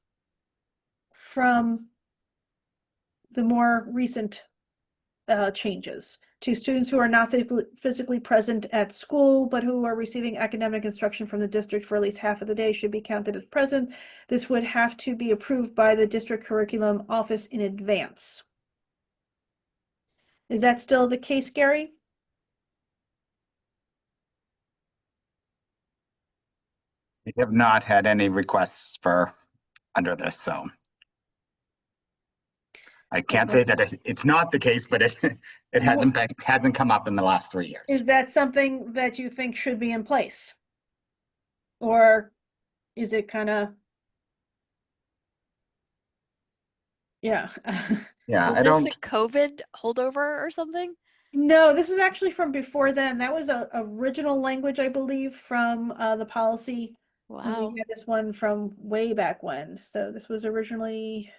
from the more recent changes. To students who are not physically present at school, but who are receiving academic instruction from the district for at least half of the day should be counted as present. This would have to be approved by the district curriculum office in advance. Is that still the case, Gary? We have not had any requests for under this, so I can't say that it's not the case, but it hasn't come up in the last 3 years. Is that something that you think should be in place? Or is it kind of, yeah. Yeah, Was I this don't. a COVID holdover or something? No, this is actually from before then. That was a original language, I believe, from the policy. And we Wow. had this one from way back when. So this was originally,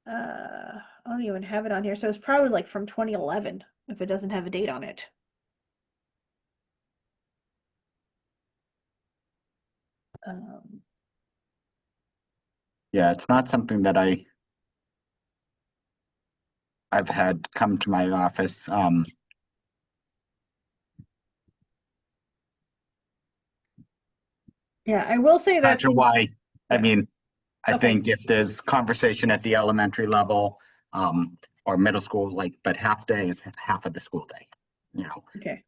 I don't even have it on here. So it's probably like from 2011, if it doesn't have a date on it. Yeah, it's not something that I've had come to my office. Yeah, I will say Not that sure why. I Yeah. mean, I Okay. think if there's conversation at the elementary level, or middle school, like, but half day is half of the school day, you know. Okay.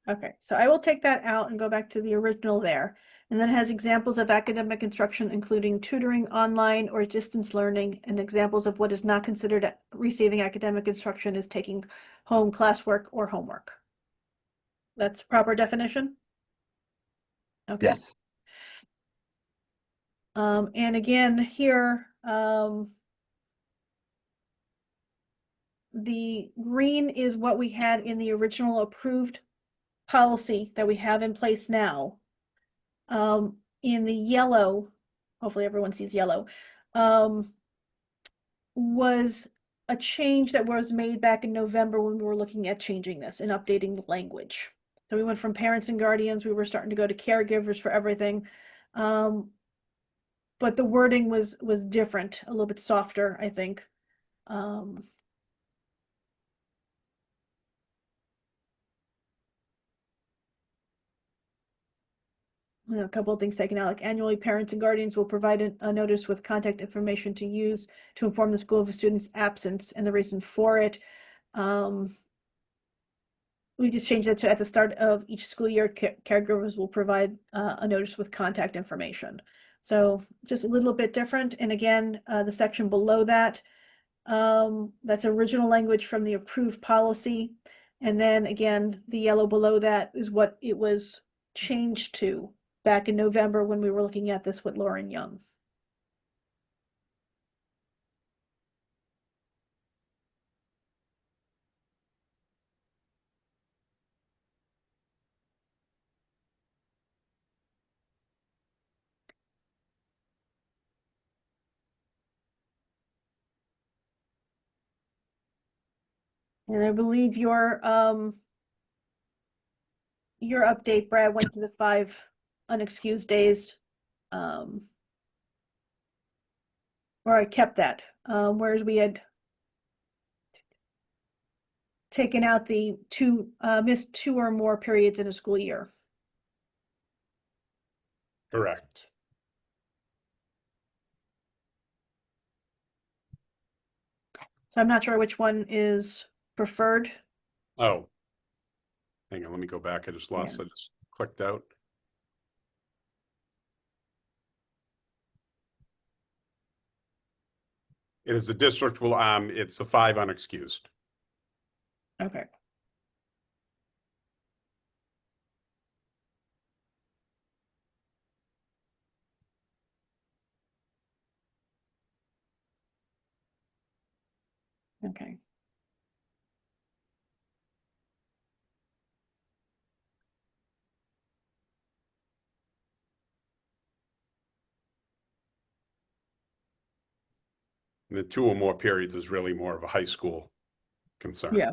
Okay, so I will take that out and go back to the original there. And then it has examples of academic instruction, including tutoring, online or distance learning, and examples of what is not considered receiving academic instruction is taking home classwork or homework. That's proper definition? Okay. Yes. And again, here, the green is what we had in the original approved policy that we have in place now. In the yellow, hopefully everyone sees yellow, was a change that was made back in November when we were looking at changing this and updating the language. So we went from parents and guardians, we were starting to go to caregivers for everything. But the wording was different, a little bit softer, I think. A couple of things taken out, like annually, parents and guardians will provide a notice with contact information to use to inform the school of a student's absence and the reason for it. We just changed that to at the start of each school year, caregivers will provide a notice with contact information. So just a little bit different. And again, the section below that, that's original language from the approved policy. And then again, the yellow below that is what it was changed to back in November when we were looking at this with Lauren Young. And I believe your update, Brad, went to the 5 unexcused days. Or I kept that, whereas we had taken out the missed 2 or more periods in a school year. Correct. So I'm not sure which one is preferred. Oh. Hang on, let me go back. I just lost, Yeah. I just clicked out. It is the district will, it's the 5 unexcused. Okay. Okay. And the 2 or more periods is really more of a high school concern. Yeah.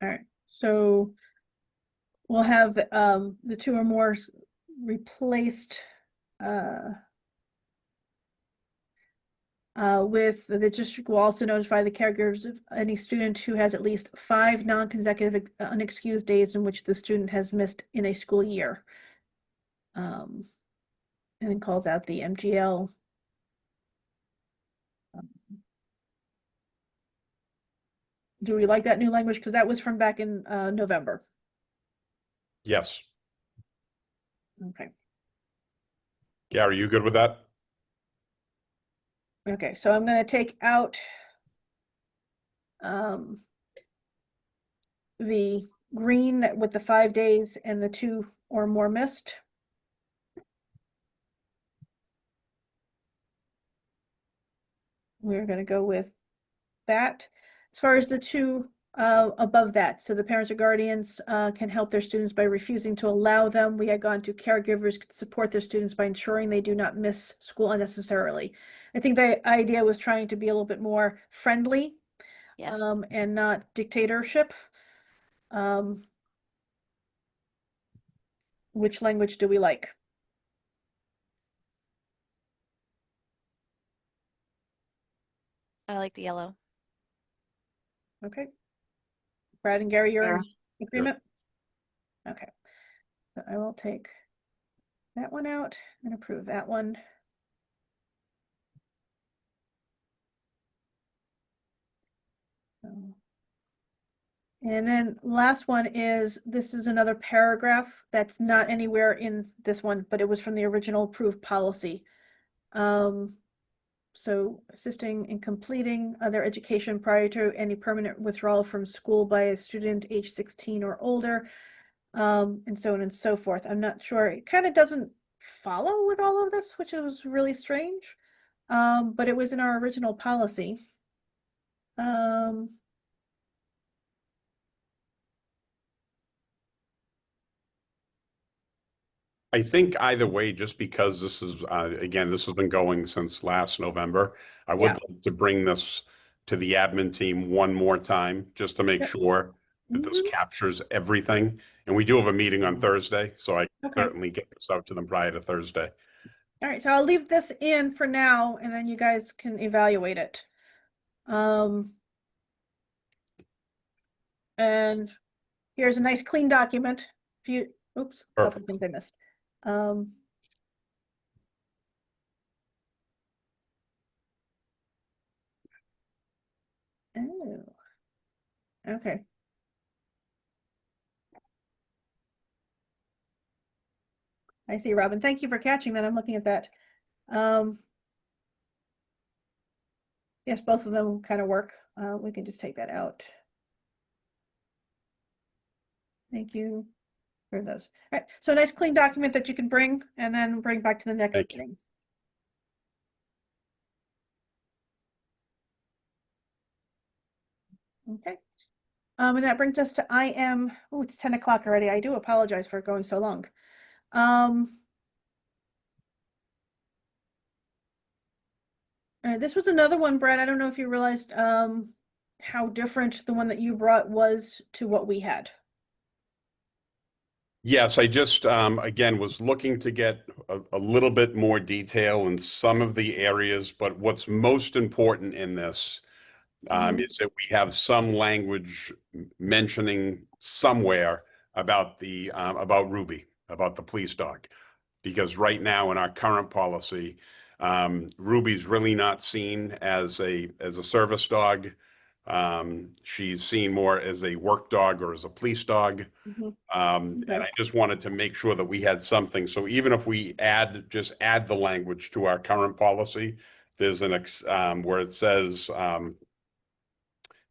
All right. So we'll have the 2 or more replaced with the district will also notify the caregivers of any student who has at least 5 non-consecutive unexcused days in which the student has missed in a school year. And then calls out the MGL. Do we like that new language? Because that was from back in November. Yes. Okay. Gary, you good with that? Okay, so I'm going to take out the green with the 5 days and the 2 or more missed. We're going to go with that. As far as the 2 above that, so the parents or guardians can help their students by refusing to allow them. We had gone to caregivers could support their students by ensuring they do not miss school unnecessarily. I think the idea was trying to be a little bit more friendly. Yes. And not dictatorship. Which language do we like? I like the yellow. Okay. Brad and Gary, you're in Yeah. agreement? Okay. So I will take that one out and approve that one. And then last one is, this is another paragraph that's not anywhere in this one, but it was from the original approved policy. So assisting in completing their education prior to any permanent withdrawal from school by a student age 16 or older, and so on and so forth. I'm not sure. It kind of doesn't follow with all of this, which is really strange. But it was in our original policy. I think either way, just because this is, again, this has been going since last November, I would Yeah. like to bring this to the admin team one more time, just to make Yep. sure that this Mhm. captures everything. And we do have a meeting on Thursday, so I can Okay. certainly get this out to them prior to Thursday. All right, so I'll leave this in for now, and then you guys can evaluate it. And here's a nice clean document. Oops, a couple Perfect. things I missed. Oh, okay. I see, Robin. Thank you for catching that. I'm looking at that. Yes, both of them kind of work. We can just take that out. Thank you for those. All right, so a nice clean document that you can bring and then bring back to the next Thank you. meeting. Okay. And that brings us to oh, it's 10 o'clock already. I do apologize for going so long. This was another one, Brad. I don't know if you realized how different the one that you brought was to what we had. Yes, I just, again, was looking to get a little bit more detail in some of the areas, but what's most important in this is that we have some language mentioning somewhere about about Ruby, about the police dog. Because right now in our current policy, Ruby's really not seen as a service dog. She's seen more as a work dog or as a police dog. And Okay. I just wanted to make sure that we had something. So even if we just add the language to our current policy, there's where it says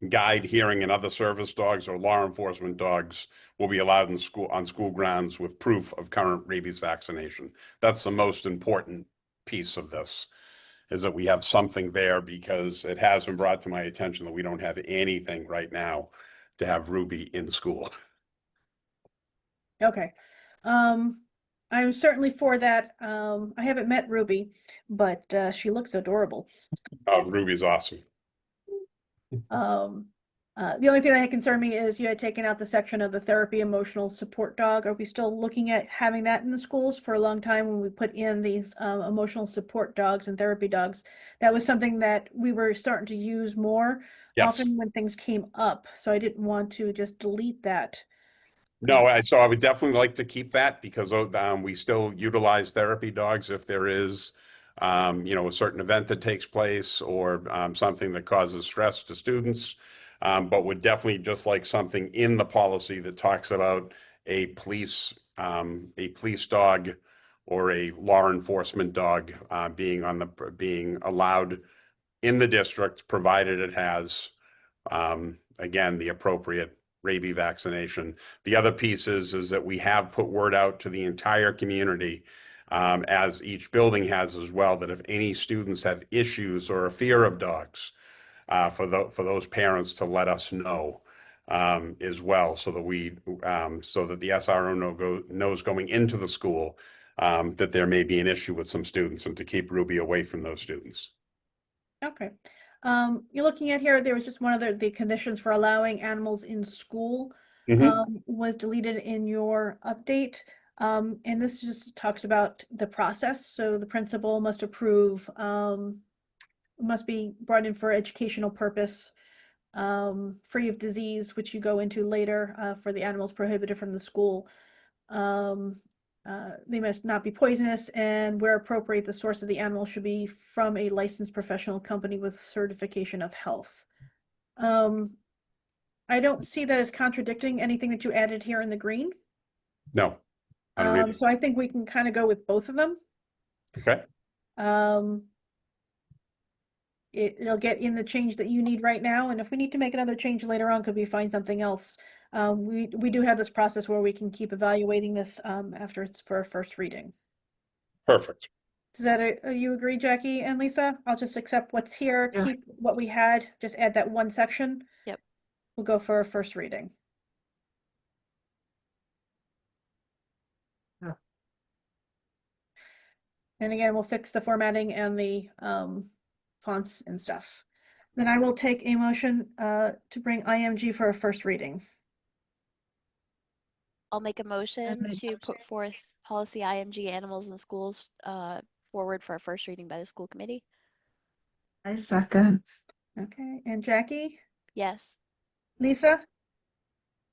guide, hearing, and other service dogs or law enforcement dogs will be allowed in on school grounds with proof of current rabies vaccination. That's the most important piece of this, is that we have something there, because it has been brought to my attention that we don't have anything right now to have Ruby in school. Okay. I'm certainly for that. I haven't met Ruby, but she looks adorable. Ruby's awesome. The only thing that had concerned me is you had taken out the section of the therapy emotional support dog. Are we still looking at having that in the schools? For a long time when we put in these emotional support dogs and therapy dogs, that was something that we were starting to use more Yes. often when things came up. So I didn't want to just delete that. No, so I would definitely like to keep that because we still utilize therapy dogs if there is, a certain event that takes place or something that causes stress to students. But would definitely just like something in the policy that talks about a police dog or a law enforcement dog being allowed in the district, provided it has again, the appropriate rabies vaccination. The other piece is that we have put word out to the entire community, as each building has as well, that if any students have issues or a fear of dogs, for those parents to let us know as well, so that the SRO knows going into the school that there may be an issue with some students and to keep Ruby away from those students. Okay. You're looking at here, there was just one of the conditions for allowing animals in school was deleted in your update. And this just talks about the process. So the principal must approve, must be brought in for educational purpose, free of disease, which you go into later, for the animals prohibited from the school. They must not be poisonous, and where appropriate, the source of the animal should be from a licensed professional company with certification of health. I don't see that as contradicting anything that you added here in the green. No, I don't either. So I think we can kind of go with both of them. Okay. It'll get in the change that you need right now, and if we need to make another change later on, could we find something else? We do have this process where we can keep evaluating this after it's for a first reading. Perfect. Does that you agree, Jackie and Lisa? I'll just accept what's here, Yeah. keep what we had, just add that one section. Yep. We'll go for a first reading. Yeah. And again, we'll fix the formatting and the fonts and stuff. Then I will take a motion to bring IMG for a first reading. I'll make a motion make to put forth policy IMG animals in schools forward for a first reading by the school committee. I second. Okay, and Jackie, Yes. Lisa,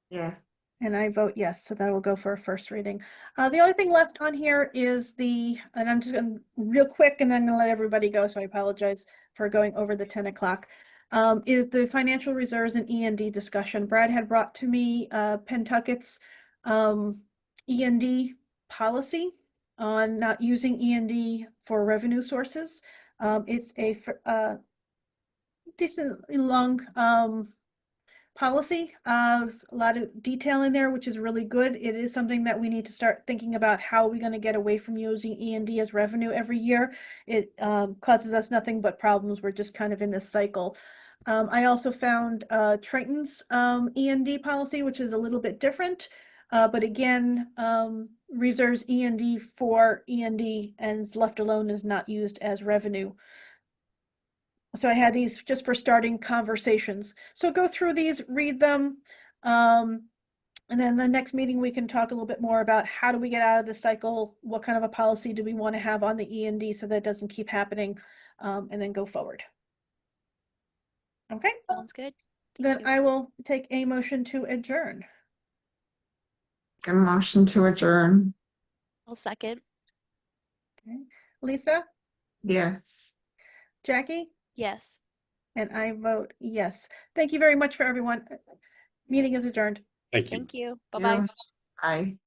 Yeah. and I vote yes, so that will go for a first reading. The only thing left on here is and I'm just going real quick and then I'm gonna let everybody go, so I apologize for going over the 10 o'clock. Is the financial reserves and E&D discussion. Brad had brought to me Pentucket's E&D policy on not using E&D for revenue sources. It's a decently long policy, a lot of detail in there, which is really good. It is something that we need to start thinking about how are we going to get away from using E&D as revenue every year. It causes us nothing but problems. We're just kind of in this cycle. I also found Triton's E&D policy, which is a little bit different, but again, reserves E&D for E&D and is left alone, is not used as revenue. So I had these just for starting conversations. So go through these, read them. And then the next meeting, we can talk a little bit more about how do we get out of this cycle? What kind of a policy do we want to have on the E&D so that it doesn't keep happening, and then go forward. Okay, Sounds good. then I will take a motion to adjourn. A motion to adjourn. I'll second. Okay, Lisa, Yes. Jackie, Yes. and I vote yes. Thank you very much for everyone. Meeting is adjourned. Thank you. Thank you. Bye-bye. Bye.